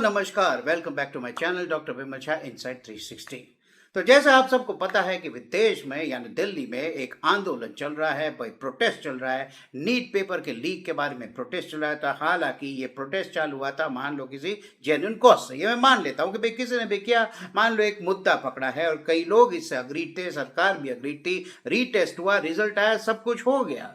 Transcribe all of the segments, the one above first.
नमस्कार, welcome back to my channel doctor Vimal Shah inside 360। तो जैसा आप सबको पता है कि विदेश में यानी दिल्ली में एक आंदोलन चल रहा है, भाई प्रोटेस्ट चल रहा है। नीट पेपर के लीक के बारे में प्रोटेस्ट चल रहा था। हालांकि ये प्रोटेस्ट चालू हुआ था मान लो किसी जेन्युइन कॉज से, ये मैं मान लेता हूँ कि भाई किसी ने भी किया, मान लो एक मुद्दा पकड़ा है और कई लोग इससे अग्रीड थे, सरकार भी अग्रीड थी, रीटेस्ट हुआ, रिजल्ट आया, सब कुछ हो गया।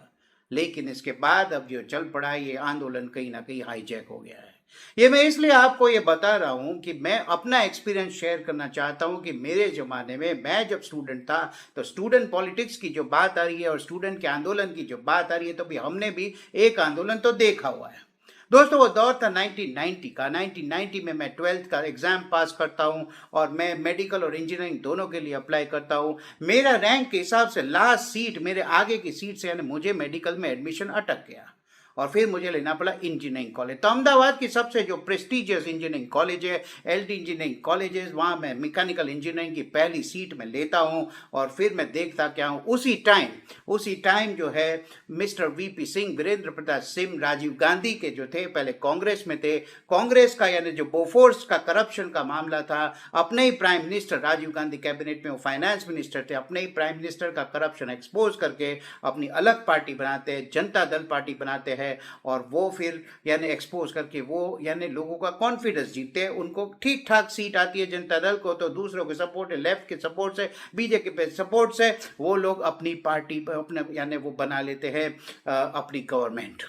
लेकिन इसके बाद अब जो चल पड़ा है ये आंदोलन कहीं ना कहीं हाईजैक हो गया है। ये मैं इसलिए आपको ये बता रहा हूं कि मैं अपना एक्सपीरियंस शेयर करना चाहता हूं कि मेरे ज़माने में मैं जब स्टूडेंट था तो स्टूडेंट पॉलिटिक्स की जो बात आ रही है और स्टूडेंट के आंदोलन की जो बात आ रही है, तो भी हमने भी एक आंदोलन तो देखा हुआ है। दोस्तों, वो दौर था 1990 का। 1990 में मैं 12th का एग्ज़ाम पास करता हूं और मैं मेडिकल और इंजीनियरिंग दोनों के लिए अप्लाई करता हूं। मेरा रैंक के हिसाब से लास्ट सीट मेरे आगे की सीट से, यानी मुझे मेडिकल में एडमिशन अटक गया और फिर मुझे लेना पड़ा इंजीनियरिंग कॉलेज। तो अहमदाबाद की सबसे जो प्रेस्टिजियस इंजीनियरिंग कॉलेज है, एलडी इंजीनियरिंग कॉलेज है, वहाँ मैं मैकेनिकल इंजीनियरिंग की पहली सीट में लेता हूँ और फिर मैं देखता क्या हूँ। उसी टाइम जो है मिस्टर वीपी सिंह, वीरेंद्र प्रताप सिंह, राजीव गांधी के जो थे, पहले कांग्रेस में थे, कांग्रेस का यानी जो बोफोर्स का करप्शन का मामला था, अपने ही prime minister, Rajiv Gandhi cabinet में वो फाइनेंस मिनिस्टर थे, अपने ही प्राइम मिनिस्टर का करप्शन एक्सपोज करके अपनी अलग पार्टी बनाते हैं, जनता दल पार्टी बनाते हैं और वो फिर यानी एक्सपोज करके वो यानी लोगों का कॉन्फिडेंस जीतते हैं। उनको ठीक ठाक सीट आती है जनता दल को, तो दूसरों के सपोर्ट है, लेफ्ट के सपोर्ट से, बीजेपी पे सपोर्ट से वो लोग अपनी पार्टी अपने यानी वो बना लेते हैं अपनी गवर्नमेंट।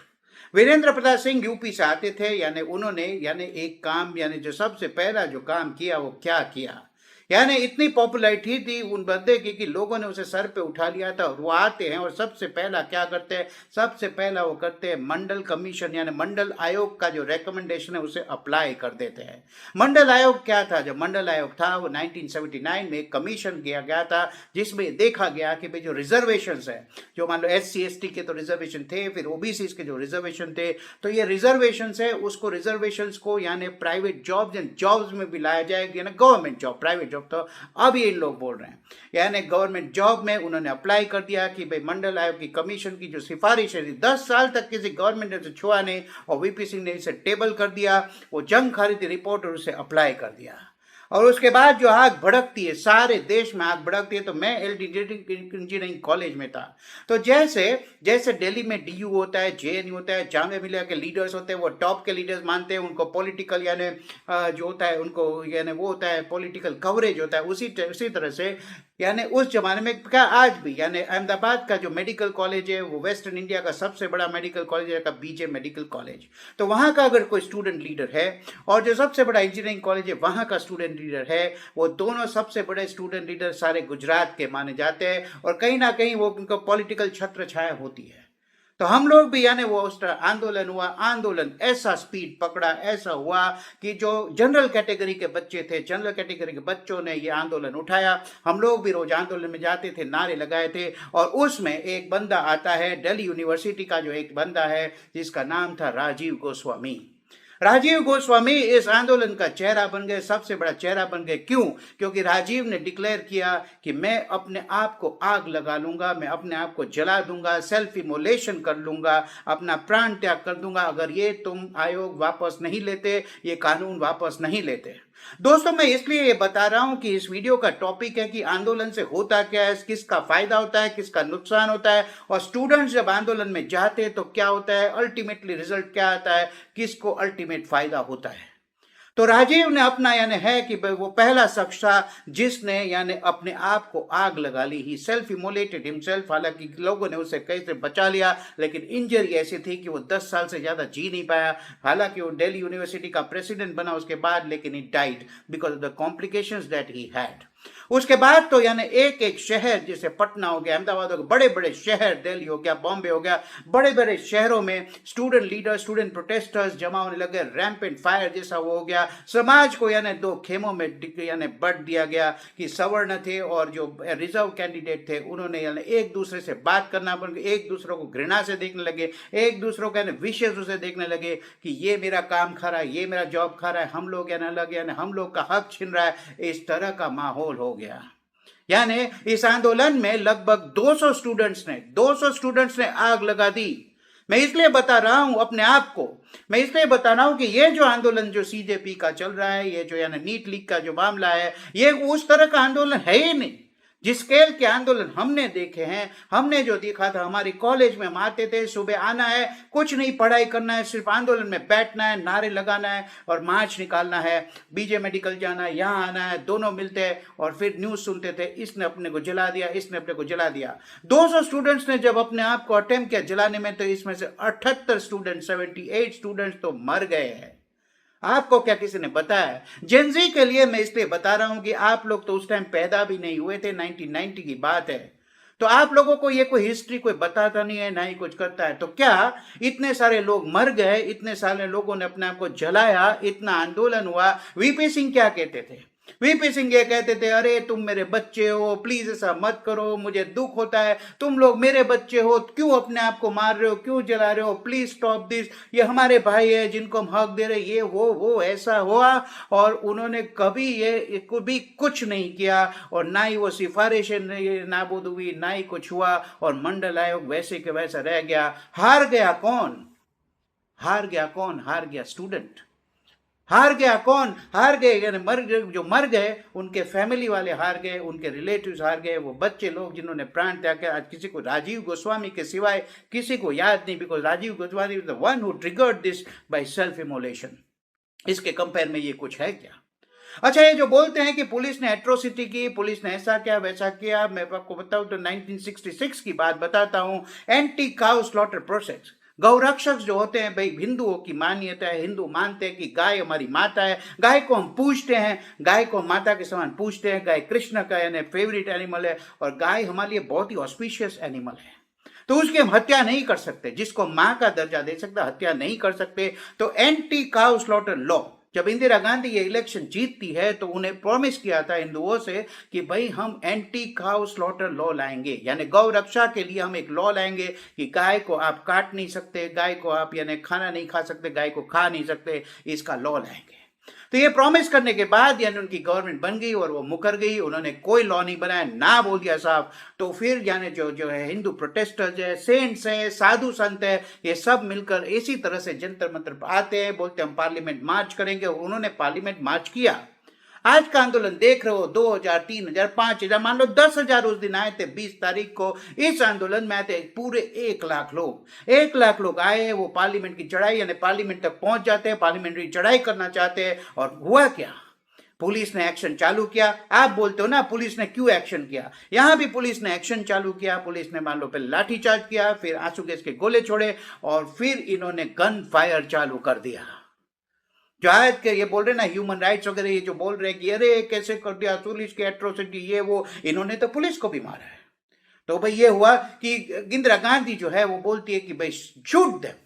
वीरेंद्र प्रताप सिंह यूपी से आते थे, यानी उन्होंने यानी एक काम यानी जो सबसे पहला जो काम किया वो क्या किया, यानी इतनी पॉपुलैरिटी थी उन बंदे की कि लोगों ने उसे सर पे उठा लिया था। और वो आते हैं और सबसे पहला क्या करते हैं, सबसे पहला वो करते हैं मंडल कमीशन यानी मंडल आयोग का जो रिकमेंडेशन है उसे अप्लाई कर देते हैं। मंडल आयोग क्या था? जो मंडल आयोग था वो 1979 में कमीशन किया गया था, जिसमें देखा गया कि भाई जो रिजर्वेशन है, जो मान लो SC ST के तो रिजर्वेशन थे, फिर OBC के जो रिजर्वेशन थे, तो ये रिजर्वेशन है उसको रिजर्वेशन को यानी प्राइवेट जॉब्स में भी लाया जाएगा, यानी गवर्नमेंट जॉब, प्राइवेट जॉब तो अब ये इन लोग बोल रहे हैं, यानी गवर्नमेंट जॉब में उन्होंने अप्लाई कर दिया कि भाई मंडल आयोग की कमीशन की जो सिफारिश है, 10 साल तक किसी गवर्नमेंट ने उसे छुआ नहीं और वीपी सिंह ने इसे टेबल कर दिया, वो जंग खारी थी रिपोर्ट और उसे अप्लाई कर दिया। और उसके बाद जो आग भड़कती है, सारे देश में आग भड़कती है। तो मैं एलडी इंजीनियरिंग कॉलेज में था, तो जैसे जैसे दिल्ली में DU होता है, JNU होता है, जामिया मिलिया के लीडर्स होते हैं, वो टॉप के लीडर्स मानते हैं उनको, पॉलिटिकल यानी जो होता है उनको यानी वो होता है पॉलिटिकल कवरेज होता है। उसी तरह से यानी उस जमाने में क्या आज भी यानी अहमदाबाद का जो मेडिकल कॉलेज है वो वेस्टर्न इंडिया का सबसे बड़ा मेडिकल कॉलेज है, का BJ मेडिकल कॉलेज। तो वहाँ का अगर कोई स्टूडेंट लीडर है और जो सबसे बड़ा इंजीनियरिंग कॉलेज है वहाँ का स्टूडेंट लीडर है, वो दोनों सबसे बड़े स्टूडेंट लीडर सारे गुजरात के माने जाते हैं और कहीं ना कहीं वो उनको पॉलिटिकल छत्र छाया होती है। तो हम लोग भी यानी वो उस तरह आंदोलन हुआ, आंदोलन ऐसा स्पीड पकड़ा, ऐसा हुआ कि जो जनरल कैटेगरी के बच्चे थे, जनरल कैटेगरी के बच्चों ने ये आंदोलन उठाया। हम लोग भी रोज आंदोलन में जाते थे, नारे लगाए थे। और उसमें एक बंदा आता है दिल्ली यूनिवर्सिटी का, जो एक बंदा है जिसका नाम था राजीव गोस्वामी। राजीव गोस्वामी इस आंदोलन का चेहरा बन गए, सबसे बड़ा चेहरा बन गए। क्यों? क्योंकि राजीव ने डिक्लेयर किया कि मैं अपने आप को आग लगा लूंगा, मैं अपने आप को जला दूंगा, सेल्फ इमोलेशन कर लूंगा, अपना प्राण त्याग कर दूंगा अगर ये तुम आयोग वापस नहीं लेते, ये कानून वापस नहीं लेते। दोस्तों, मैं इसलिए ये बता रहा हूं कि इस वीडियो का टॉपिक है कि आंदोलन से होता क्या है, किसका फायदा होता है, किसका नुकसान होता है, और स्टूडेंट्स जब आंदोलन में जाते हैं तो क्या होता है, अल्टीमेटली रिजल्ट क्या आता है, किसको अल्टीमेट फायदा होता है। तो राजीव ने अपना यानी है कि वो पहला शख्स था जिसने यानी अपने आप को आग लगा ली, ही सेल्फ इमोलेटेड हिमसेल्फ। हालांकि लोगों ने उसे कैसे बचा लिया, लेकिन इंजरी ऐसी थी कि वो 10 साल से ज्यादा जी नहीं पाया। हालांकि वो दिल्ली यूनिवर्सिटी का प्रेसिडेंट बना उसके बाद, लेकिन he died because of the complications that he had. उसके बाद तो यानी एक एक शहर, जैसे पटना हो गया, अहमदाबाद हो गया, बड़े बड़े शहर, दिल्ली हो गया, बॉम्बे हो गया, बड़े बड़े शहरों में स्टूडेंट लीडर्स, स्टूडेंट प्रोटेस्टर्स जमा होने लगे। रैम्पेंट फायर जैसा वो हो गया। समाज को यानी दो खेमों में यानी बंट दिया गया कि सवर्ण थे और जो रिजर्व कैंडिडेट थे उन्होंने यानी एक दूसरे से बात करना बंद, एक दूसरे को घृणा से देखने लगे, एक दूसरों को यानी विशेष से देखने लगे कि ये मेरा काम खा रहा है, ये मेरा जॉब खा रहा है, हम लोग यानी अलग, यानी हम लोग का हक छीन रहा है। इस तरह का माहौल हो गया। यानी इस आंदोलन में लगभग 200 स्टूडेंट्स ने आग लगा दी। मैं इसलिए बता रहा हूं अपने आप को, मैं इसलिए बता रहा हूं कि ये जो आंदोलन जो सीजेपी का चल रहा है, ये जो यानी नीट लीक का जो मामला है, ये उस तरह का आंदोलन है ही नहीं जिस स्केल के आंदोलन हमने देखे हैं। हमने जो देखा था, हमारी कॉलेज में हम आते थे, सुबह आना है, कुछ नहीं पढ़ाई करना है, सिर्फ आंदोलन में बैठना है, नारे लगाना है और मार्च निकालना है, बीजे मेडिकल जाना है, यहाँ आना है, दोनों मिलते हैं और फिर न्यूज सुनते थे, इसने अपने को जला दिया, इसने अपने को जला दिया। 200 स्टूडेंट्स ने जब अपने आप को अटेम्प्ट किया जलाने में, तो इसमें से 78 स्टूडेंट, 78 स्टूडेंट्स तो मर गए हैं। आपको क्या किसी ने बताया? जेनजी के लिए मैं इसलिए बता रहा हूं कि आप लोग तो उस टाइम पैदा भी नहीं हुए थे, 1990 की बात है। तो आप लोगों को ये कोई हिस्ट्री कोई बताता नहीं है, ना ही कुछ करता है। तो क्या इतने सारे लोग मर गए, इतने सारे लोगों ने अपने आप को जलाया, इतना आंदोलन हुआ। वीपी सिंह क्या कहते थे? वीपी सिंह ये कहते थे, अरे तुम मेरे बच्चे हो, प्लीज ऐसा मत करो, मुझे दुख होता है, तुम लोग मेरे बच्चे हो, क्यों अपने आप को मार रहे हो, क्यों जला रहे हो, प्लीज स्टॉप दिस, ये हमारे भाई है जिनको हम हक दे रहे, ये वो ऐसा हुआ। और उन्होंने कभी ये कभी कुछ नहीं किया और ना ही वो सिफारिशें नाबूद हुई, ना ही कुछ हुआ और मंडल आयोग वैसे के वैसा रह गया। हार गया कौन? हार गया कौन? हार गया स्टूडेंट। हार गया कौन? हार गए यानी जो मर गए उनके फैमिली वाले हार गए, उनके रिलेटिव्स हार गए, वो बच्चे लोग जिन्होंने प्राण त्याग किया। आज किसी को राजीव गोस्वामी के सिवाय किसी को याद नहीं, because Rajiv Goswami the one who triggered this by self immolation. इसके कंपेयर में ये कुछ है क्या? अच्छा, ये जो बोलते हैं कि पुलिस ने एट्रोसिटी की, पुलिस ने ऐसा किया वैसा किया, मैं आपको बताऊं तो 1966 की बात बताता हूं। एंटी काउ स्लॉटर प्रोसेस, गौरक्षक जो होते हैं भाई, हिंदुओं की मान्यता है, हिंदू मानते हैं कि गाय हमारी माता है, गाय को हम पूजते हैं, गाय को माता के समान पूजते हैं, गाय कृष्ण का यानी फेवरेट एनिमल है और गाय हमारे लिए बहुत ही ऑस्पिशियस एनिमल है। तो उसकी हम हत्या नहीं कर सकते, जिसको मां का दर्जा दे सकता हत्या नहीं कर सकते। तो एंटी काउ स्लॉटर लॉ, जब इंदिरा गांधी ये इलेक्शन जीतती है तो उन्हें प्रॉमिस किया था हिंदुओं से कि भाई हम एंटी काउ स्लॉटर लॉ लाएंगे, यानी गौ रक्षा के लिए हम एक लॉ लाएंगे कि गाय को आप काट नहीं सकते, गाय को आप यानी खाना नहीं खा सकते, गाय को खा नहीं सकते, इसका लॉ लाएंगे। तो ये प्रॉमिस करने के बाद यानी उनकी गवर्नमेंट बन गई और वो मुकर गई, उन्होंने कोई लॉ नहीं बनाया, ना बोल दिया साहब। तो फिर यानी जो है हिंदू प्रोटेस्टर्स है, सेंट्स है, साधु संत है, ये सब मिलकर इसी तरह से जंतर मंतर आते हैं, बोलते हम पार्लियामेंट मार्च करेंगे और उन्होंने पार्लियामेंट मार्च किया। आज का आंदोलन देख रहे हो, 2000, 3000, 5000, मान लो 10,000 उस दिन आए थे। 20 तारीख को इस आंदोलन में आए थे पूरे 1 लाख लोग। 1 लाख लोग आए, वो पार्लियामेंट की चढ़ाई यानी पार्लियामेंट तक पहुंच जाते हैं, पार्लियामेंट्री चढ़ाई करना चाहते हैं। और हुआ क्या? पुलिस ने एक्शन चालू किया। आप बोलते हो ना पुलिस ने क्यों एक्शन किया, यहां भी पुलिस ने एक्शन चालू किया। पुलिस ने मान लो पहले लाठीचार्ज किया, फिर आंसू गैस के गोले छोड़े और फिर इन्होंने गन फायर चालू कर दिया। जो आज के ये बोल रहे ना ह्यूमन राइट्स वगैरह, ये जो बोल रहे हैं कि अरे कैसे कर दिया पुलिस की एट्रोसिटी, ये वो, इन्होंने तो पुलिस को भी मारा है। तो भाई ये हुआ कि इंदिरा गांधी जो है वो बोलती है कि भाई शूट देम,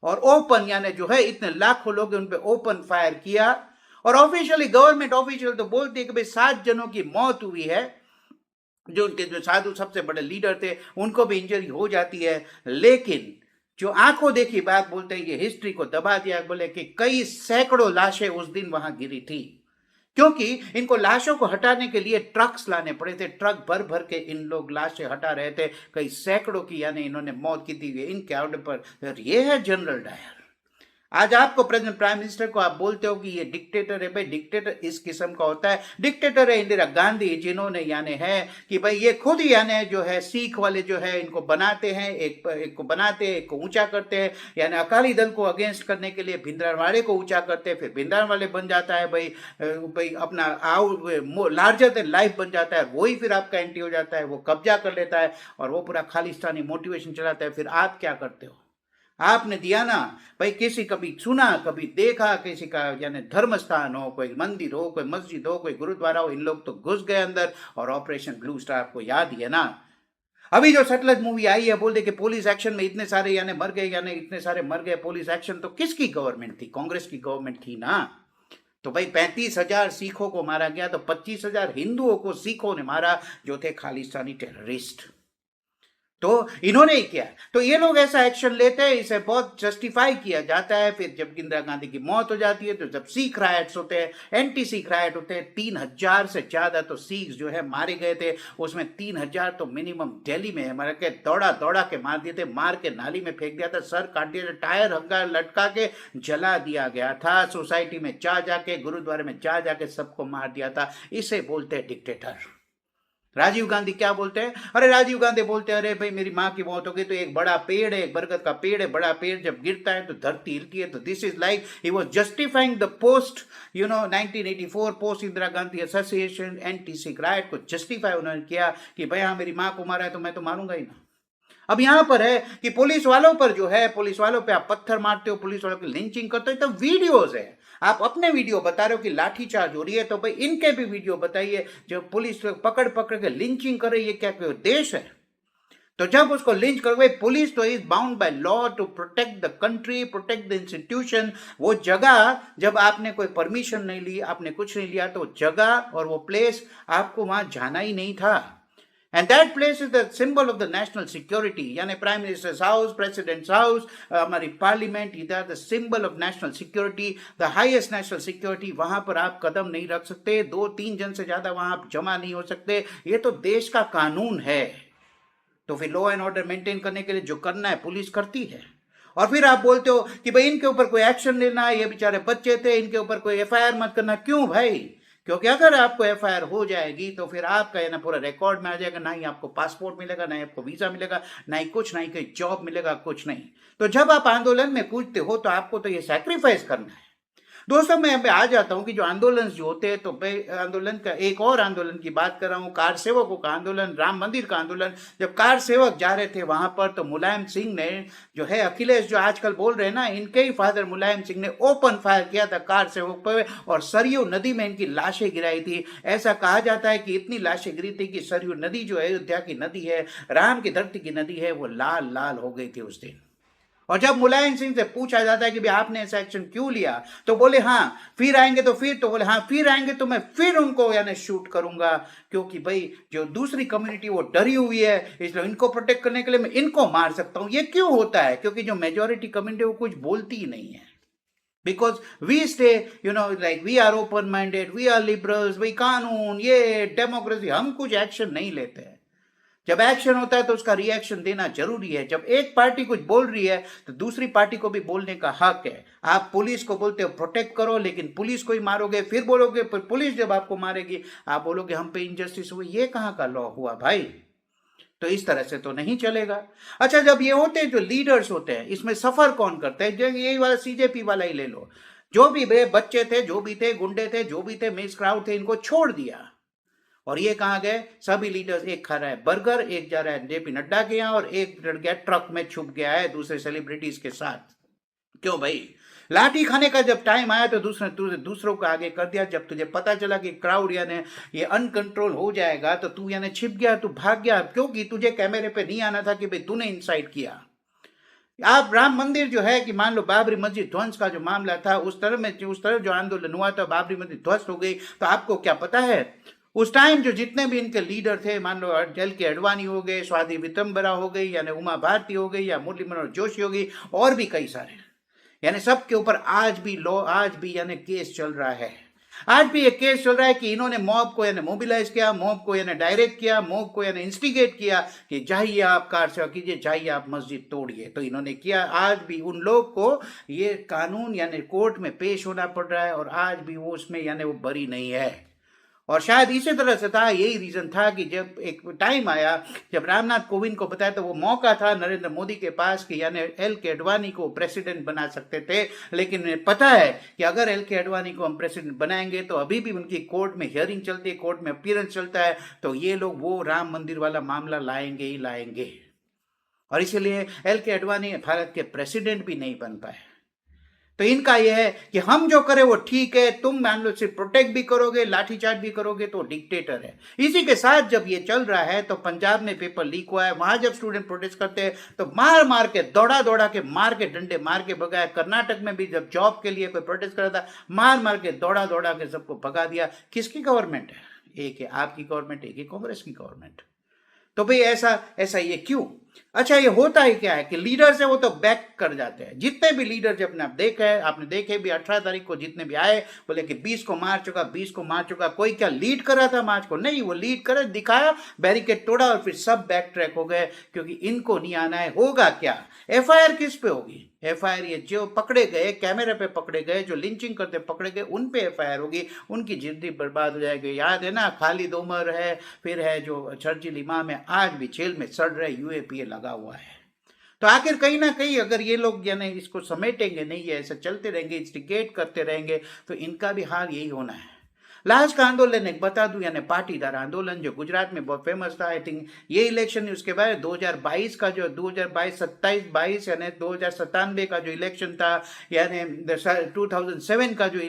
और ओपन यानी जो है इतने लाखों लोग उन पे ओपन फायर किया। और ऑफिशियली गवर्नमेंट ऑफिशियल तो बोलती है कि भाई 7 जनों की मौत हुई है, जो उनके जो साधु सबसे बड़े लीडर थे उनको भी इंजरी हो जाती है। लेकिन जो आंखों देखी बात बोलते हैं, ये हिस्ट्री को दबा दिया। बोले कि कई सैकड़ों लाशें उस दिन वहां गिरी थी, क्योंकि इनको लाशों को हटाने के लिए ट्रक्स लाने पड़े थे, ट्रक भर भर के इन लोग लाशें हटा रहे थे। कई सैकड़ों की यानी इन्होंने मौत की थी इनके ऑर्डर पर। ये है जनरल डायर। आज आपको प्रेजेंट प्राइम मिनिस्टर को आप बोलते हो कि ये डिक्टेटर है। भाई डिक्टेटर इस किस्म का होता है, डिक्टेटर है इंदिरा गांधी, जिन्होंने यानी है कि भाई ये खुद ही यानी जो है सिख वाले जो है इनको बनाते हैं, एक को बनाते हैं, एक को ऊंचा करते हैं, यानी अकाली दल को अगेंस्ट करने के लिए भिंडरानवाले को ऊंचा करते हैं, फिर भिंडरानवाले बन जाता है भाई अपना लार्जर देन लाइफ बन जाता है, वही फिर आपका एंटी हो जाता है, वो कब्जा कर लेता है और वो पूरा खालिस्तानी मोटिवेशन चलाता है। फिर आप क्या करते हो? आपने दिया ना भाई, किसी कभी सुना कभी देखा, किसी का यानी धर्म स्थान हो, कोई मंदिर हो, कोई मस्जिद हो, कोई गुरुद्वारा हो, इन लोग तो घुस गए अंदर और ऑपरेशन ब्लू स्टार आपको याद ही है ना। अभी जो सतलज मूवी आई है, बोल दे कि पुलिस एक्शन में इतने सारे यानी मर गए, यानी इतने सारे मर गए पुलिस एक्शन, तो किसकी गवर्नमेंट थी? कांग्रेस की गवर्नमेंट थी ना। तो भाई 35,000 सिखों को मारा गया, तो 25,000 हिंदुओं को सिखों ने मारा जो थे खालिस्तानी टेररिस्ट। तो इन्होंने ही किया। तो ये लोग ऐसा एक्शन लेते हैं, इसे बहुत जस्टिफाई किया जाता है। फिर जब इंदिरा गांधी की मौत हो जाती है, तो जब सिख राइट्स होते हैं, एंटी सिख राइट होते हैं, 3,000 से ज्यादा तो सिख जो है मारे गए थे। उसमें 3,000 तो मिनिमम दिल्ली में मार के दौड़ा दौड़ा के मार दिए थे, मार के नाली में फेंक दिया था, सर काट दिया था, टायर हंगा लटका के जला दिया गया था, सोसाइटी में जा जाके, गुरुद्वारे में जा जाके सबको मार दिया था। इसे बोलते हैं डिक्टेटर। राजीव गांधी क्या बोलते हैं? अरे राजीव गांधी बोलते हैं, अरे भाई मेरी माँ की मौत हो गई तो एक बड़ा पेड़ है, एक बरगद का पेड़ है, बड़ा पेड़ जब गिरता है तो धरती हिलती है। तो this is like he was justifying the post 1984 post Indira Gandhi association anti Sikh right को जस्टिफाई उन्होंने किया कि भाई हाँ मेरी माँ को मारा है तो मैं तो मारूंगा ही ना। अब यहां पर है कि पुलिस वालों पर जो है, पुलिस वालों पे आप पत्थर मारते हो, पुलिस वालों की लिंचिंग करते हो, तो वीडियोज है। आप अपने वीडियो बता रहे हो कि लाठीचार्ज हो रही है, तो भाई इनके भी वीडियो बताइए जो पुलिस पकड़ पकड़ के लिंचिंग कर रही है। क्या कोई देश है? तो जब उसको लिंच करोगे, पुलिस तो is bound by law to protect the country, protect the institution. वो जगह जब आपने कोई परमिशन नहीं ली, आपने कुछ नहीं लिया, तो जगह और वो प्लेस आपको वहां जाना ही नहीं था। And that place is the symbol of the national security. यानी prime minister's house, president's house, हमारी पार्लियामेंट, इधर the symbol of national security, the highest national security. वहां पर आप कदम नहीं रख सकते, 2-3 जन से ज्यादा वहां आप जमा नहीं हो सकते। ये तो देश का कानून है। तो फिर लॉ एंड ऑर्डर मेंटेन करने के लिए जो करना है पुलिस करती है। और फिर आप बोलते हो कि भाई इनके ऊपर कोई एक्शन लेना है, ये बेचारे बच्चे थे, इनके ऊपर कोई एफआईआर मत करना। क्यों भाई? क्योंकि अगर आपको एफआईआर हो जाएगी तो फिर आपका ना पूरा रिकॉर्ड में आ जाएगा, ना ही आपको पासपोर्ट मिलेगा, ना ही आपको वीजा मिलेगा, ना ही कुछ, ना ही कोई जॉब मिलेगा, कुछ नहीं। तो जब आप आंदोलन में कूदते हो तो आपको तो ये सैक्रिफाइस करना है। दोस्तों मैं यहाँ पे आ जाता हूँ कि जो आंदोलन जो होते हैं, तो आंदोलन का एक और आंदोलन की बात कर रहा हूँ, कार सेवकों का आंदोलन, राम मंदिर का आंदोलन। जब कार सेवक जा रहे थे वहां पर, तो मुलायम सिंह ने जो है, अखिलेश जो आजकल बोल रहे हैं ना, इनके ही फादर मुलायम सिंह ने ओपन फायर किया था कार सेवक पर, और सरयू नदी में इनकी लाशें गिराई थी। ऐसा कहा जाता है कि इतनी लाशें गिरी थी कि सरयू नदी जो है, अयोध्या की नदी है, राम की धरती की नदी है, वो लाल लाल हो गई थी उस दिन। और जब मुलायम सिंह से पूछा जाता है कि भाई आपने ऐसा एक्शन क्यों लिया, तो बोले हाँ फिर आएंगे, तो फिर तो बोले हाँ फिर आएंगे तो मैं फिर उनको यानी शूट करूंगा, क्योंकि भाई जो दूसरी कम्युनिटी वो डरी हुई है, इसलिए इनको प्रोटेक्ट करने के लिए मैं इनको मार सकता हूं। ये क्यों होता है? क्योंकि जो मेजोरिटी कम्युनिटी वो कुछ बोलती ही नहीं है। Because we stay like we are open minded, we are liberals, भाई कानून, ये डेमोक्रेसी, हम कुछ एक्शन नहीं लेते हैं। जब एक्शन होता है तो उसका रिएक्शन देना जरूरी है। जब एक पार्टी कुछ बोल रही है तो दूसरी पार्टी को भी बोलने का हक है। आप पुलिस को बोलते हो प्रोटेक्ट करो, लेकिन पुलिस को ही मारोगे, फिर बोलोगे पुलिस जब आपको मारेगी आप बोलोगे हम पे इनजस्टिस हुई। ये कहाँ का लॉ हुआ भाई? तो इस तरह से तो नहीं चलेगा। अच्छा, जब ये होते हैं जो लीडर्स होते हैं, इसमें सफर कौन करता है? यही वाला सीजेपी वाला ही ले लो। जो भी बच्चे थे, जो भी थे, गुंडे थे, जो भी थे, मिस क्राउड थे, इनको छोड़ दिया। और ये कहाँ गए? सभी लीडर्स, एक खा रहा है बर्गर, एक जा रहा है जेपी नड्डा के यहाँ, और एक डर गया ट्रक में छुप गया है दूसरे सेलिब्रिटीज के साथ। क्यों भाई? लाठी खाने का जब टाइम आया तो दूसरों को आगे कर दिया। जब तुझे पता चला कि क्राउड यानी ये अनकंट्रोल हो जाएगा, तो तू यानी छिप गया, तू भाग गया, क्योंकि तुझे कैमरे पे नहीं आना था कि भाई तूने इंसाइट किया। आप राम मंदिर जो है कि मान लो बाबरी मस्जिद ध्वंस का जो मामला था, उस तरह जो आंदोलन हुआ था, बाबरी मस्जिद ध्वस्त हो गई, तो आपको क्या पता है उस टाइम जो जितने भी इनके लीडर थे, मान लो एल के अडवाणी हो गए, स्वाति वितंबरा हो गई, यानी उमा भारती हो गई, या मुरली मनोहर जोशी हो गई, और भी कई सारे, यानी सबके ऊपर आज भी यानी केस चल रहा है। आज भी ये केस चल रहा है कि इन्होंने मॉब को यानी मोबिलाइज किया, मॉब को यानी डायरेक्ट किया, मॉब को यानी इंस्टिगेट किया कि जाइए आप कार सेवा कीजिए, जाइए आप मस्जिद तोड़िए। तो इन्होंने किया। आज भी उन लोग को ये कानून यानी कोर्ट में पेश होना पड़ रहा है, और आज भी वो उसमें यानी वो बरी नहीं है। और शायद इसी तरह से था, यही रीजन था कि जब एक टाइम आया जब रामनाथ कोविंद को बताया, तो वो मौका था नरेंद्र मोदी के पास कि यानी एल के अडवाणी को प्रेसिडेंट बना सकते थे। लेकिन पता है कि अगर एल के अडवाणी को हम प्रेसिडेंट बनाएंगे तो अभी भी उनकी कोर्ट में हियरिंग चलती है, कोर्ट में अपीयरेंस चलता है, तो ये लोग वो राम मंदिर वाला मामला लाएंगे ही लाएंगे। और इसीलिए एल के अडवाणी भारत के प्रेसिडेंट भी नहीं बन पाए। तो इनका यह है कि हम जो करें वो ठीक है, तुम मान लो सिर्फ प्रोटेक्ट भी करोगे, लाठीचार्ज भी करोगे, तो डिक्टेटर है। इसी के साथ जब ये चल रहा है, तो पंजाब में पेपर लीक हुआ है, वहां जब स्टूडेंट प्रोटेस्ट करते हैं तो मार मार के, दौड़ा दौड़ा के, मार के, डंडे मार के भगाया। कर्नाटक में भी जब जॉब के लिए कोई प्रोटेस्ट कर रहा था, मार मार के, दौड़ा दौड़ा के सबको भगा दिया। किसकी गवर्नमेंट है? एक है आपकी गवर्नमेंट, एक है कांग्रेस की गवर्नमेंट। तो भाई ऐसा ये क्यों? अच्छा, ये होता ही क्या है कि लीडर से वो तो बैक कर जाते हैं। जितने भी लीडर जब आपने देखे भी 18 तारीख को जितने भी आए, बोले कि 20 को मार चुका, 20 को मार चुका। कोई क्या लीड कर रहा था मार्च को? नहीं, वो लीड करे, दिखाया, बैरिकेड तोड़ा और फिर सब बैक ट्रैक हो गए, क्योंकि इनको नहीं आना है। होगा क्या? एफआईआर किस पे होगी? एफआईआर ये जो पकड़े गए, कैमरे पे पकड़े गए, जो लिंचिंग करते पकड़े गए, उन पे एफआईआर होगी। उनकी जिंदगी बर्बाद हो जाएगी। याद है ना, खालिद उमर है, फिर है जो शर्जील इमाम है, आज भी जेल में सड़ रहे, यूएपीए लगा हुआ है। तो आखिर कहीं ना कहीं अगर ये लोग यानी इसको समेटेंगे नहीं, ये ऐसे चलते रहेंगे, इंस्टिगेट करते रहेंगे, तो इनका भी हाल यही होना है। लास्ट का आंदोलन एक बता दूं, यानी पाटीदार आंदोलन जो गुजरात में बहुत फेमस था। आई थिंक ये इलेक्शन उसके बाद 2022 का जो 2022 27 22 यानी 2097 का जो इलेक्शन था, यानी 2007 का जो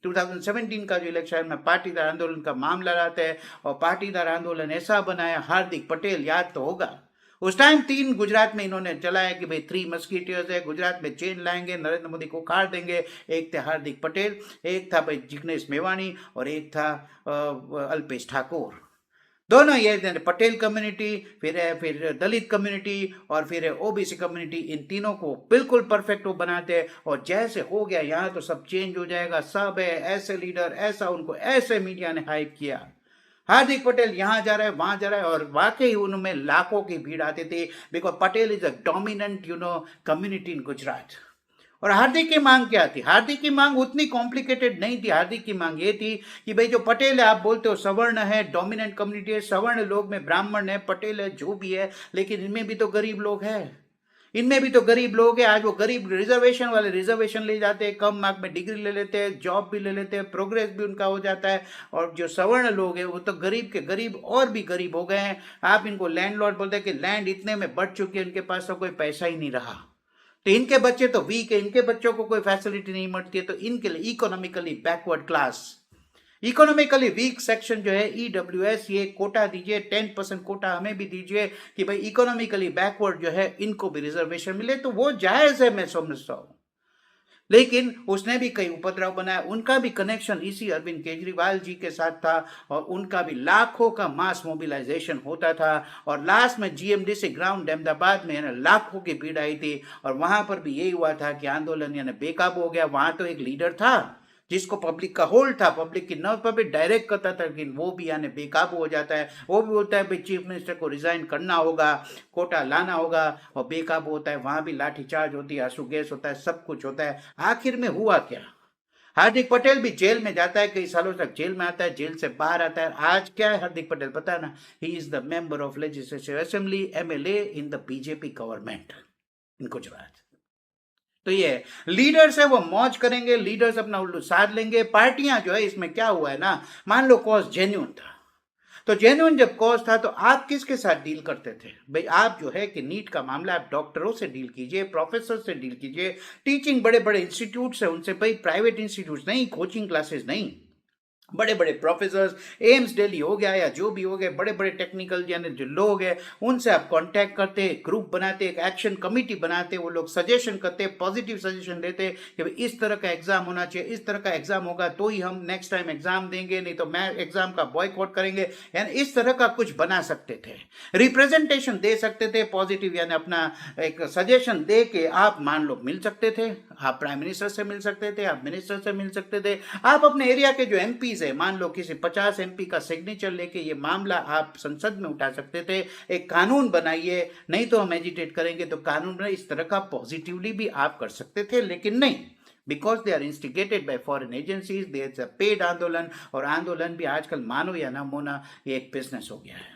2017 का जो इलेक्शन में पाटीदार आंदोलन का मामला लाते हैं। और पाटीदार आंदोलन ऐसा बनाया, हार्दिक पटेल याद तो होगा, उस टाइम 3 गुजरात में इन्होंने चलाया कि भाई 3 मस्कीटियर्स है, गुजरात में चेन लाएंगे, नरेंद्र मोदी को उखाड़ देंगे। एक थे हार्दिक पटेल, एक था भाई जिग्नेश मेवाणी, और एक था अल्पेश ठाकुर। दोनों ये पटेल कम्युनिटी, फिर दलित कम्युनिटी, और फिर ओबीसी कम्युनिटी, इन तीनों को बिल्कुल परफेक्ट वो बनाते हैं। और जैसे हो गया यहाँ तो सब चेंज हो जाएगा, सब है ऐसे लीडर, ऐसा उनको ऐसे मीडिया ने हाइप किया। हार्दिक पटेल यहाँ जा रहा है, वहां जा रहा है, और वाकई उनमें लाखों की भीड़ आती थी, because Patel is a dominant community in Gujarat. और हार्दिक की मांग क्या थी? हार्दिक की मांग उतनी कॉम्प्लिकेटेड नहीं थी। हार्दिक की मांग ये थी कि भाई जो पटेल है, आप बोलते हो सवर्ण है, डोमिनेंट कम्युनिटी है, सवर्ण लोग में ब्राह्मण है, पटेल है, जो भी है, लेकिन इनमें भी तो गरीब लोग हैं, इनमें भी तो गरीब लोग हैं। आज वो गरीब रिजर्वेशन वाले रिजर्वेशन ले जाते हैं, कम मार्क में डिग्री ले लेते हैं, जॉब भी ले लेते हैं, प्रोग्रेस भी उनका हो जाता है। और जो सवर्ण लोग हैं वो तो गरीब के गरीब और भी गरीब हो गए हैं। आप इनको लैंडलॉर्ड बोलते हैं कि लैंड इतने में बढ़ चुकी है, इनके पास तो कोई पैसा ही नहीं रहा। तो इनके बच्चे तो वीक है, इनके बच्चों को कोई फैसिलिटी नहीं मिलती है, तो इनके लिए economically backward class, economically weak section जो है ईडब्ल्यूएस, ये कोटा दीजिए, 10% कोटा हमें भी दीजिए कि भाई इकोनॉमिकली बैकवर्ड जो है इनको भी रिजर्वेशन मिले, तो वो जायज है, मैं समझता हूं। लेकिन उसने भी कई उपद्रव बनाया। उनका भी कनेक्शन इसी अरविंद केजरीवाल जी के साथ था, और उनका भी लाखों का मास मोबिलाइजेशन होता था। और लास्ट में जीएमडीसी ग्राउंड अहमदाबाद में लाखों की भीड़ आई थी, और वहां पर भी यही हुआ था कि आंदोलन यानी बेकाबू हो गया। वहां तो एक लीडर था जिसको पब्लिक का होल्ड था, पब्लिक की नर्व पर भी डायरेक्ट करता था, लेकिन वो भी यानी बेकाबू हो जाता है। वो भी बोलता है भाई चीफ मिनिस्टर को रिजाइन करना होगा, कोटा लाना होगा, और बेकाबू होता है। वहां भी लाठीचार्ज होती है, आंसू गैस होता है, सब कुछ होता है। आखिर में हुआ क्या? हार्दिक पटेल भी जेल में जाता है, कई सालों तक जेल में आता है, जेल से बाहर आता है। आज क्या है हार्दिक पटेल पता है ना? He is the member of legislative assembly, MLA in the BJP government in Gujarat. तो ये लीडर्स है, वो मौज करेंगे, लीडर्स अपना उल्लू साध लेंगे। पार्टियां जो है, इसमें क्या हुआ है ना, मान लो कॉज जेन्युइन था, तो जेन्युइन जब कॉज था तो आप किसके साथ डील करते थे? भाई आप जो है कि नीट का मामला, आप डॉक्टरों से डील कीजिए, प्रोफेसर से डील कीजिए, टीचिंग बड़े बड़े इंस्टीट्यूट से उनसे, भाई प्राइवेट इंस्टीट्यूट नहीं, कोचिंग क्लासेस नहीं, बड़े बड़े प्रोफेसर्स, एम्स दिल्ली हो गया या जो भी हो गए, बड़े बड़े टेक्निकल यानी जो लोग हैं, उनसे आप कांटेक्ट करते, ग्रुप बनाते, एक एक्शन कमेटी बनाते, वो लोग सजेशन करते, पॉजिटिव सजेशन देते कि भाई इस तरह का एग्जाम होना चाहिए, इस तरह का एग्जाम होगा तो ही हम नेक्स्ट टाइम एग्जाम देंगे, नहीं तो मैं एग्जाम का बॉयकॉट करेंगे। यानी इस तरह का कुछ बना सकते थे, रिप्रेजेंटेशन दे सकते थे पॉजिटिव, यानी अपना एक सजेशन दे के आप मान लो मिल सकते थे, आप प्राइम मिनिस्टर से मिल सकते थे, आप मिनिस्टर से मिल सकते थे, आप अपने एरिया के जो एमपी है, मान लो किसी 50 एमपी का सिग्नेचर लेके ये मामला आप संसद में उठा सकते थे। एक कानून बनाइए, नहीं तो हम एजिटेट करेंगे, तो कानून बनाइए, इस तरह का पॉजिटिवली भी आप कर सकते थे, लेकिन नहीं, because they are instigated by foreign agencies, they is a paid आंदोलन। और आंदोलन भी आजकल मानो या ना मानो ये एक बिजनेस हो गया है।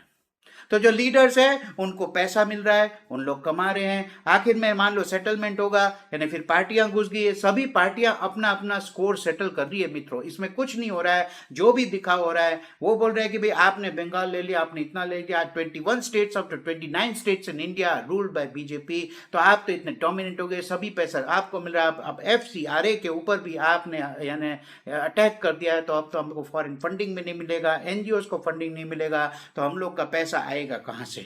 तो जो लीडर्स है उनको पैसा मिल रहा है, उन लोग कमा रहे हैं, आखिर में मान लो सेटलमेंट होगा, यानी फिर पार्टियां घुस गई है, सभी पार्टियां अपना अपना स्कोर सेटल कर रही है मित्रों, इसमें कुछ नहीं हो रहा है। जो भी दिखावा हो रहा है वो बोल रहे हैं कि भाई आपने बंगाल ले लिया, आपने इतना ले लिया, 21 states of the 29 states in India ruled by BJP, तो आप तो इतने डोमिनेंट हो गए, सभी पैसा आपको मिल रहा है। अब FCRA के ऊपर भी आपने यानी अटैक कर दिया है, तो अब तो हमको फॉरेन फंडिंग में नहीं मिलेगा, NGOs को फंडिंग नहीं मिलेगा, तो हम लोग का पैसा आएगा कहां से?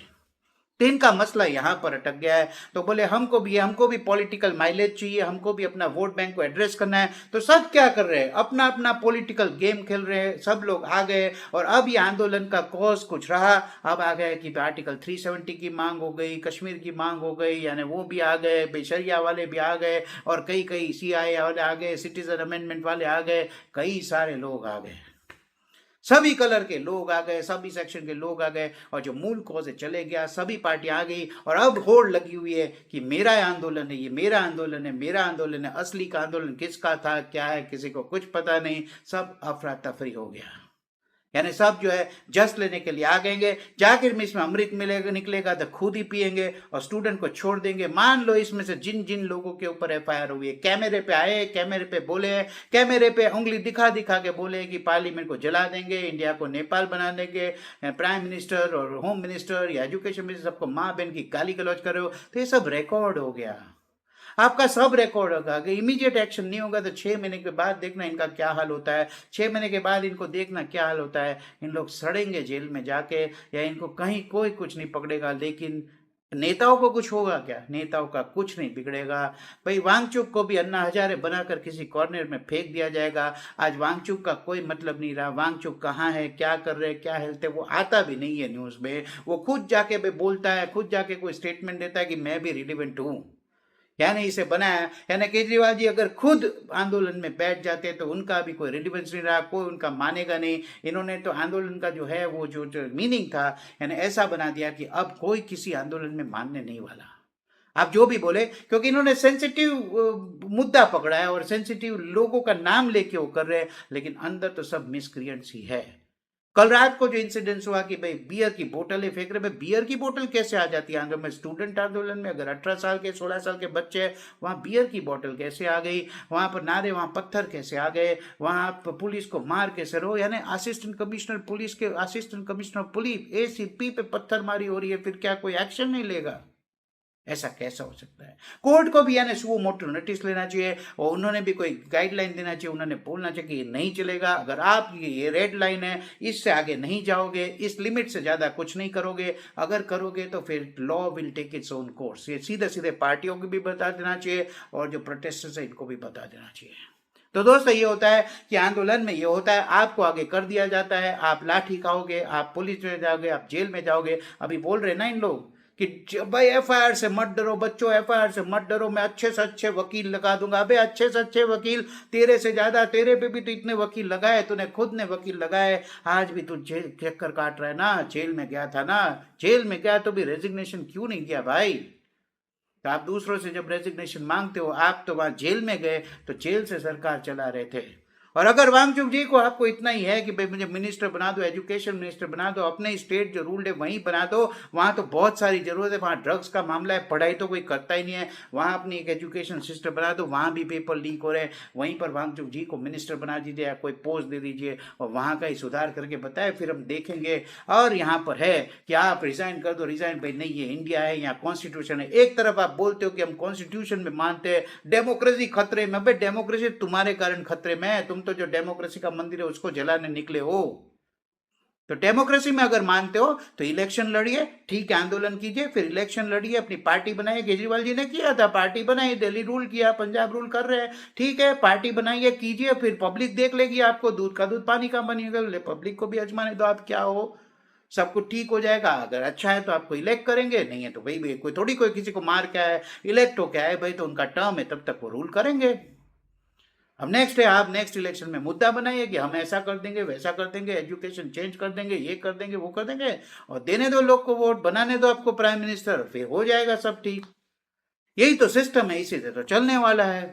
तो इनका मसला यहाँ पर अटक गया है। तो बोले हमको भी पॉलिटिकल माइलेज चाहिए, हमको भी अपना वोट बैंक को एड्रेस करना है। तो सब क्या कर रहे हैं, अपना अपना पॉलिटिकल गेम खेल रहे हैं। सब लोग आ गए और अब ये आंदोलन का कॉज कुछ रहा। अब आ गए कि आर्टिकल 370 की मांग हो गई, कश्मीर की मांग हो गई, यानी वो भी आ गए, बेशरिया वाले भी आ गए, और कई कई CIA वाले आ गए, सिटीजन अमेंडमेंट वाले आ गए, कई सारे लोग आ गए, सभी कलर के लोग आ गए, सभी सेक्शन के लोग आ गए, और जो मूल कॉज है चले गया, सभी पार्टियां आ गई। और अब होड़ लगी हुई है कि मेरा आंदोलन है, ये मेरा आंदोलन है, मेरा आंदोलन है। असली का आंदोलन किसका था, क्या है, किसी को कुछ पता नहीं। सब अफरा तफरी हो गया, यानी सब जो है जस लेने के लिए आ गएंगे। जाकिर में इसमें अमृत मिलेगा, निकलेगा तो खुद ही पिएंगे और स्टूडेंट को छोड़ देंगे। मान लो इसमें से जिन जिन लोगों के ऊपर FIR हुई है, कैमरे पे आए, कैमरे पे बोले, कैमरे पे उंगली दिखा दिखा के बोले कि पार्लियामेंट को जला देंगे, इंडिया को नेपाल बना देंगे, प्राइम मिनिस्टर और होम मिनिस्टर या एजुकेशन मिनिस्टर सबको माँ बहन की गाली गलौज कर रहे हो, तो ये सब रिकॉर्ड हो गया, आपका सब रिकॉर्ड होगा। अगर इमीडिएट एक्शन नहीं होगा तो 6 महीने के बाद देखना इनका क्या हाल होता है। 6 महीने के बाद इनको देखना क्या हाल होता है। इन लोग सड़ेंगे जेल में जाके, या इनको कहीं कोई कुछ नहीं पकड़ेगा। लेकिन नेताओं को कुछ होगा क्या, नेताओं का कुछ नहीं बिगड़ेगा। भाई वांगचुक को भी अन्ना हजारे बनाकर किसी कॉर्नर में फेंक दिया जाएगा। आज वांगचुक का कोई मतलब नहीं रहा। वांगचुक कहाँ है, क्या कर रहे, क्या हेल्थ है, वो आता भी नहीं है न्यूज़ में। वो खुद जाके भी बोलता है, खुद जाके कोई स्टेटमेंट देता है कि मैं भी रिलेवेंट हूँ, यानी इसे बनाया। यानी केजरीवाल जी अगर खुद आंदोलन में बैठ जाते तो उनका भी कोई रिलेवेंस नहीं रहा, कोई उनका मानेगा नहीं। इन्होंने तो आंदोलन का जो है वो जो मीनिंग था, यानी ऐसा बना दिया कि अब कोई किसी आंदोलन में मानने नहीं वाला। आप जो भी बोले, क्योंकि इन्होंने सेंसिटिव मुद्दा पकड़ा है और सेंसिटिव लोगों का नाम लेके वो कर रहे हैं, लेकिन अंदर तो सब मिसक्रिएंट्स ही है। कल रात को जो इंसिडेंस हुआ कि भाई बियर की बोतलें फेंक रहे, भाई बियर की बोतल कैसे आ जाती है आंदोलन में, स्टूडेंट आंदोलन में? अगर 18 साल के 16 साल के बच्चे हैं, वहाँ बियर की बोतल कैसे आ गई, वहाँ पर नारे, वहाँ पत्थर कैसे आ गए, वहाँ पुलिस को मार कैसे रहो, यानी असिस्टेंट कमिश्नर पुलिस के असिस्टेंट कमिश्नर पुलिस ACP पे पत्थरमारी हो रही है, फिर क्या कोई एक्शन नहीं लेगा? ऐसा कैसा हो सकता है? कोर्ट को भी यानी सुओ मोटो नोटिस लेना चाहिए और उन्होंने भी कोई गाइडलाइन देना चाहिए। उन्होंने बोलना चाहिए कि ये नहीं चलेगा, अगर आप ये रेड लाइन है, इससे आगे नहीं जाओगे, इस लिमिट से ज़्यादा कुछ नहीं करोगे, अगर करोगे तो फिर law will take its own course. ये सीधे सीधे पार्टियों को भी बता देना चाहिए और जो प्रोटेस्टर्स है इनको भी बता देना चाहिए। तो दोस्तों ये होता है कि आंदोलन में ये होता है, आपको आगे कर दिया जाता है, आप लाठी खाओगे, आप पुलिस में जाओगे, आप जेल में जाओगे। अभी बोल रहे ना इन लोग कि भाई FIR से मत डरो बच्चों, FIR से मत डरो, मैं अच्छे से अच्छे वकील लगा दूंगा। अबे अच्छे से अच्छे वकील, तेरे से ज्यादा, तेरे पे भी तो इतने वकील लगाए, तूने खुद ने वकील लगाए, आज भी तू जेल चक्कर काट रहा है ना, जेल में गया था ना, जेल में गया तो भी रेजिग्नेशन क्यों नहीं किया भाई? तो आप दूसरों से जब रेजिग्नेशन मांगते हो, आप तो वहां जेल में गए, तो जेल से सरकार चला रहे थे। और अगर वांगचुक जी को आपको इतना ही है कि भाई मुझे मिनिस्टर बना दो, एजुकेशन मिनिस्टर बना दो, अपने स्टेट जो रूल है वहीं बना दो, वहाँ तो बहुत सारी जरूरत है, वहाँ ड्रग्स का मामला है, पढ़ाई तो कोई करता ही नहीं है, वहाँ अपनी एक एजुकेशन सिस्टम बना दो, वहाँ भी पेपर लीक हो रहे हैं, वहीं पर वांगचुक जी को मिनिस्टर बना दीजिए या कोई पोस्ट दे दीजिए और वहाँ का ही सुधार करके बताए, फिर हम देखेंगे। और यहाँ पर है कि आप रिजाइन कर दो, रिजाइन, भाई नहीं, ये इंडिया है, यहाँ कॉन्स्टिट्यूशन है। एक तरफ आप बोलते हो कि हम कॉन्स्टिट्यूशन में मानते हैं, डेमोक्रेसी खतरे में। भाई डेमोक्रेसी तुम्हारे कारण खतरे में है, तुम तो जो डेमोक्रेसी का मंदिर है उसको जलाने निकले हो। तो डेमोक्रेसी में अगर मानते हो तो इलेक्शन लड़िए, ठीक है, आंदोलन कीजिए, फिर इलेक्शन लड़िए, अपनी पार्टी बनाइए। केजरीवाल जी ने किया था, पार्टी बनाई, दिल्ली रूल किया, पंजाब रूल कर रहे हैं, ठीक है, पार्टी बनाइए, कीजिए, फिर पब्लिक देख लेगी आपको, दूध का दूध पानी का बनिएगा। पब्लिक को भी अजमाने दो आप क्या हो, सब कुछ ठीक हो जाएगा। अगर अच्छा है तो आपको इलेक्ट करेंगे, नहीं है तो भाई कोई थोड़ी कोई किसी को मार क्या है, इलेक्ट हो क्या है भाई, तो उनका टर्म है, तब तक वो रूल करेंगे। अब नेक्स्ट है, आप नेक्स्ट इलेक्शन में मुद्दा बनाइए कि हम ऐसा कर देंगे, वैसा कर देंगे, एजुकेशन चेंज कर देंगे, ये कर देंगे, वो कर देंगे, और देने दो लोग को वोट, बनाने दो आपको प्राइम मिनिस्टर, फिर हो जाएगा सब ठीक। यही तो सिस्टम है, इसी से तो चलने वाला है।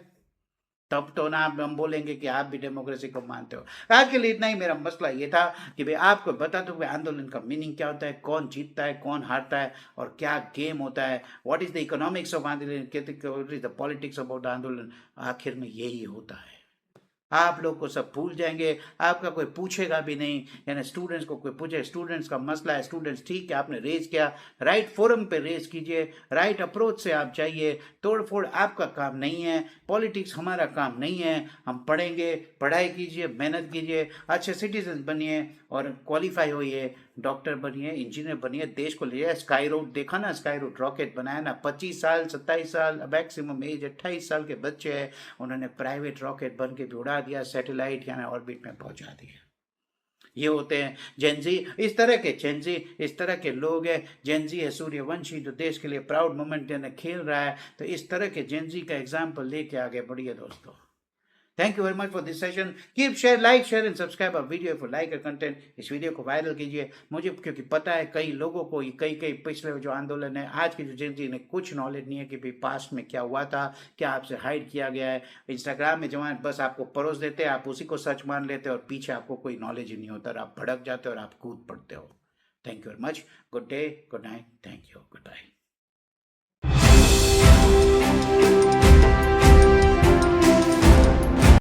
तब तो ना हम बोलेंगे कि आप भी डेमोक्रेसी को मानते हो। आज के लिए इतना ही। मेरा मसला ये था कि भाई आपको बता दो आंदोलन का मीनिंग क्या होता है, कौन जीतता है, कौन हारता है, और क्या गेम होता है, what is the economics of andolan, what is the politics about andolan. आखिर में यही होता है। आप लोग को सब भूल जाएंगे, आपका कोई पूछेगा भी नहीं। यानी स्टूडेंट्स को कोई पूछे, स्टूडेंट्स का मसला है, स्टूडेंट्स ठीक है आपने रेज किया, राइट फोरम पे रेज कीजिए, राइट अप्रोच से आप चाहिए। तोड़ फोड़ आपका काम नहीं है, पॉलिटिक्स हमारा काम नहीं है। हम पढ़ेंगे, पढ़ाई कीजिए, मेहनत कीजिए, अच्छे सिटीजन बनिए और क्वालिफाई होइए, डॉक्टर बनिए, इंजीनियर बनिए, देश को ले जाए। स्काई रूट देखा ना, स्काई रूट रॉकेट बनाया ना, 25 साल 27 साल मैक्सिमम एज 28 साल के बच्चे हैं, उन्होंने प्राइवेट रॉकेट बन के भी उड़ा दिया, सैटेलाइट यानी ऑर्बिट में पहुंचा दिया। ये होते हैं जेनजी। इस तरह के जेनजी, इस तरह के लोग हैं। जेनजी है सूर्यवंशी जो देश के लिए प्राउड मोमेंट यानी खेल रहा है। तो इस तरह के जेनजी का एग्जाम्पल लेके आगे बढ़िए दोस्तों। Thank you very much for this session. Keep share, like share and subscribe our video for like content. इस वीडियो को वायरल कीजिए, मुझे क्योंकि पता है कई लोगों को, कई कई पिछले जो आंदोलन है, आज की जो जेनजी ने कुछ नॉलेज नहीं है कि भाई पास्ट में क्या हुआ था, क्या आपसे हाइड किया गया है। इंस्टाग्राम में जवान बस आपको परोस देते हैं, आप उसी को सच मान लेते हैं और पीछे आपको कोई नॉलेज ही नहीं होता और आप भड़क जाते हो और आप कूद पड़ते हो। Thank you very much. Good day, good night, thank you, good bye.